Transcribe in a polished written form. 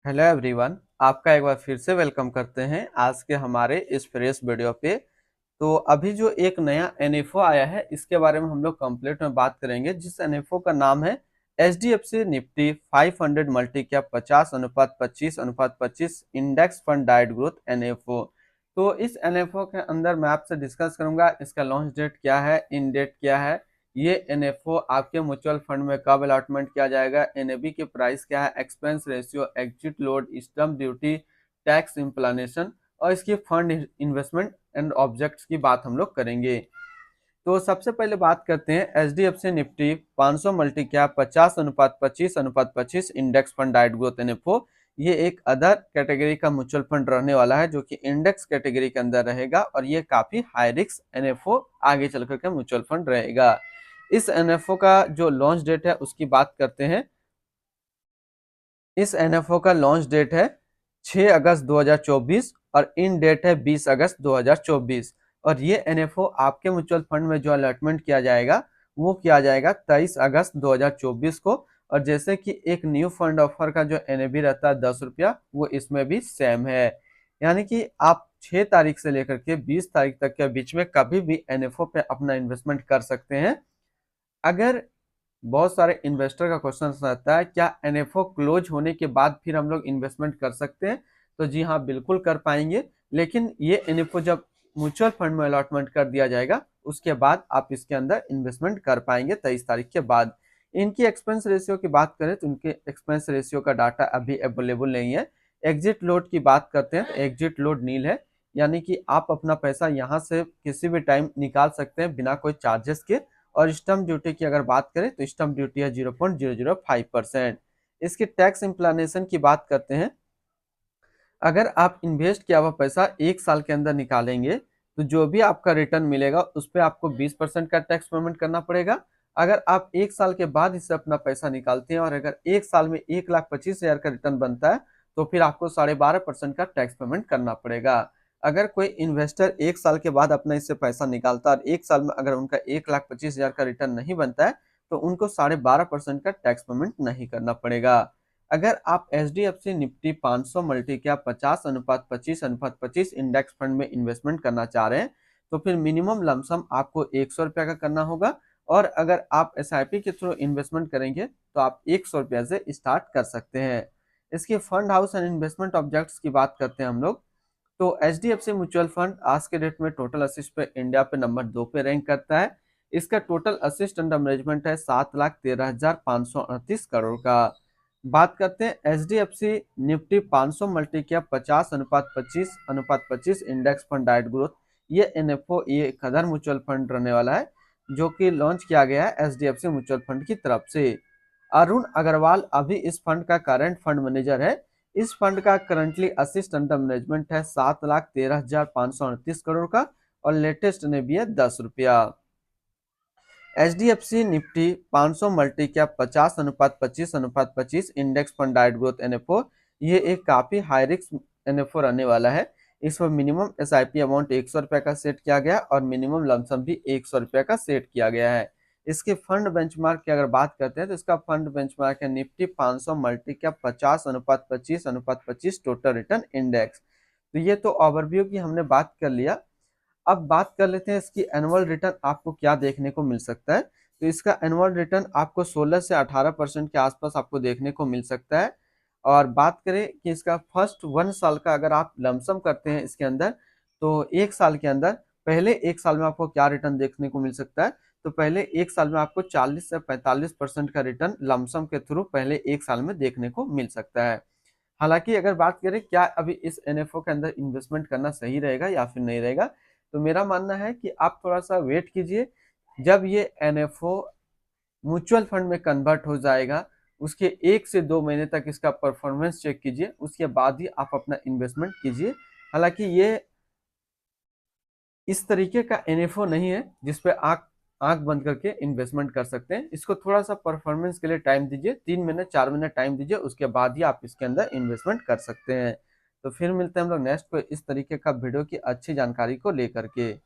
Hello everyone, आपका एक बार फिर से वेलकम करते हैं आज के हमारे इस फ्रेश वीडियो पे। तो अभी जो एक नया एनएफओ आया है इसके बारे में हम लोग कंप्लीट में बात करेंगे, जिस एनएफओ का नाम है HDFC Nifty 500 multi cap 50/25/25 index fund diet growth NFO. तो इस एनएफओ के अंदर मैं आपसे डिस्कस करूंगा इसका लॉन्च डेट क्या है, इन डेट क्या है, ये एनएफओ आपके म्यूचुअल फंड में कब अलॉटमेंट किया जाएगा, एनएबी की प्राइस क्या है, expense ratio, exit load, stamp duty, tax explanation और इसकी फंड इन्वेस्टमेंट एंड ऑब्जेक्ट्स की बात हम लोग करेंगे। तो सबसे पहले बात करते हैं HDFC Nifty 500 multi cap 50/25/25 index fund diet growth NFO. ये एक अदर कैटेगरी का म्यूचुअल फंड रहने वाला है जो कि इंडेक्स कैटेगरी के अंदर रहेगा और ये काफी हाई रिस्क एनएफओ आगे चल करके म्यूचुअल फंड रहेगा। इस एनएफओ का जो लॉन्च डेट है उसकी बात करते हैं। इस एनएफओ का लॉन्च डेट है 6 अगस्त 2024 और इन डेट है 20 अगस्त 2024। और ये एनएफओ आपके म्यूचुअल फंड में जो अलॉटमेंट किया जाएगा वो किया जाएगा 23 अगस्त 2024 को। और जैसे कि एक न्यू फंड ऑफर का जो एनएबी रहता है 10 रुपया, वो इसमें भी सेम है। यानी कि आप 6 तारीख से लेकर के 20 तारीख तक के बीच में कभी भी एनएफओ पे अपना इन्वेस्टमेंट कर सकते हैं। अगर बहुत सारे इन्वेस्टर का क्वेश्चन रहता है क्या एनएफओ क्लोज होने के बाद फिर हम लोग इन्वेस्टमेंट कर सकते हैं, तो जी हाँ, बिल्कुल कर पाएंगे। लेकिन ये एनएफओ जब म्यूचुअल फंड में अलॉटमेंट कर दिया जाएगा उसके बाद आप इसके अंदर इन्वेस्टमेंट कर पाएंगे 23 तारीख के बाद। इनकी एक्सपेंस रेशियो की बात करें तो इनके एक्सपेंस रेशियो का डाटा अभी अवेलेबल नहीं है। एग्जिट लोड की बात करते हैं तो एग्जिट लोड नील है, यानी कि आप अपना पैसा यहाँ से किसी भी टाइम निकाल सकते हैं बिना कोई चार्जेस के। और स्टम्प ड्यूटी की अगर बात करें तो स्टम्प ड्यूटी है 0.005%। इसकी टैक्स इम्प्लानेशन की बात करते हैं। अगर आप इन्वेस्ट किया हुआ पैसा 1 साल के अंदर निकालेंगे तो जो भी आपका रिटर्न मिलेगा उस पर आपको 20% का टैक्स पेमेंट करना पड़ेगा। अगर आप 1 साल के बाद इससे अपना पैसा निकालते हैं और अगर 1 साल में 1,25,000 का रिटर्न बनता है तो फिर आपको 12.5% का टैक्स पेमेंट करना पड़ेगा। अगर कोई इन्वेस्टर 1 साल के बाद अपना इससे पैसा निकालता है और 1 साल में अगर उनका 1,25,000 का रिटर्न नहीं बनता है तो उनको 12.5% का टैक्स पेमेंट नहीं करना पड़ेगा। अगर आप HDFC Nifty 500 multi cap 50/25/25 index fund में इन्वेस्टमेंट करना चाह रहे हैं तो फिर मिनिमम लमसम आपको 100 रुपया का करना होगा। और अगर आप एसआईपी के थ्रू इन्वेस्टमेंट करेंगे तो आप 100 रुपया से स्टार्ट कर सकते हैं। इसकी fund house and investment objects की बात करते हैं हम लोग। तो एचडीएफसी म्यूचुअल फंड आज के डेट में टोटल असिस्ट पे इंडिया पे नंबर 2 पे रैंक करता है। इसका टोटल असिस्ट अंडर मैनेजमेंट है 7,13,538 करोड़ का। बात करते हैं HDFC Nifty 500 multi cap 50/25/25 index fund diet growth. ये एनएफओ ये कदर म्यूचुअल फंड रहने वाला है जो कि लॉन्च किया गया है एचडीएफसी म्यूचुअल फंड की तरफ से। अरुण अग्रवाल अभी इस फंड का करंट फंड मैनेजर है। इस फंड का करंटली असिस्ट अंडर मैनेजमेंट है 7,13,538 करोड़ का और लेटेस्ट ने भी है 10 रुपया। HDFC Nifty 500 multi cap 50/25/25 index fund diet growth NFO. ये एक काफी हाई रिस्क एनएफओ रहने वाला है। इसमें मिनिमम एसआईपी अमाउंट 100 रुपया का सेट किया गया और मिनिमम लमसम भी 100 रुपया का सेट किया गया है। इसके फंड बेंचमार्क की अगर बात करते हैं तो इसका फंड बेंचमार्क है Nifty 500 multi cap 50/25/25 total return index. तो ये तो ओवरव्यू की हमने बात कर लिया। अब बात कर लेते हैं इसकी एनुअल रिटर्न आपको क्या देखने को मिल सकता है। तो इसका एनुअल रिटर्न आपको 16 से 18% के आसपास आपको देखने को मिल सकता है। और बात करें कि इसका फर्स्ट 1 साल का अगर आप लमसम करते हैं इसके अंदर तो 1 साल के अंदर पहले 1 साल में आपको क्या रिटर्न देखने को मिल सकता है। तो पहले 1 साल में आपको 40 से 45% का रिटर्न लमसम के थ्रू पहले 1 साल में देखने को मिल सकता है। हालांकि अगर बात करें क्या अभी इस एनएफओ के अंदर इन्वेस्टमेंट करना सही रहेगा या फिर नहीं रहेगा, तो मेरा मानना है कि आप थोड़ा सा वेट कीजिए। जब ये एनएफओ म्यूचुअल फंड में कन्वर्ट हो जाएगा उसके 1 से 2 महीने तक इसका परफॉर्मेंस चेक कीजिए, उसके बाद ही आप अपना इन्वेस्टमेंट कीजिए। हालांकि ये इस तरीके का एनएफओ नहीं है जिसपे आंख आंख बंद करके इन्वेस्टमेंट कर सकते हैं। इसको थोड़ा सा परफॉर्मेंस के लिए टाइम दीजिए, 3 महीने 4 महीने टाइम दीजिए, उसके बाद ही आप इसके अंदर इन्वेस्टमेंट कर सकते हैं। तो फिर मिलते हैं हम लोग नेक्स्ट को इस तरीके का वीडियो की अच्छी जानकारी को लेकर के।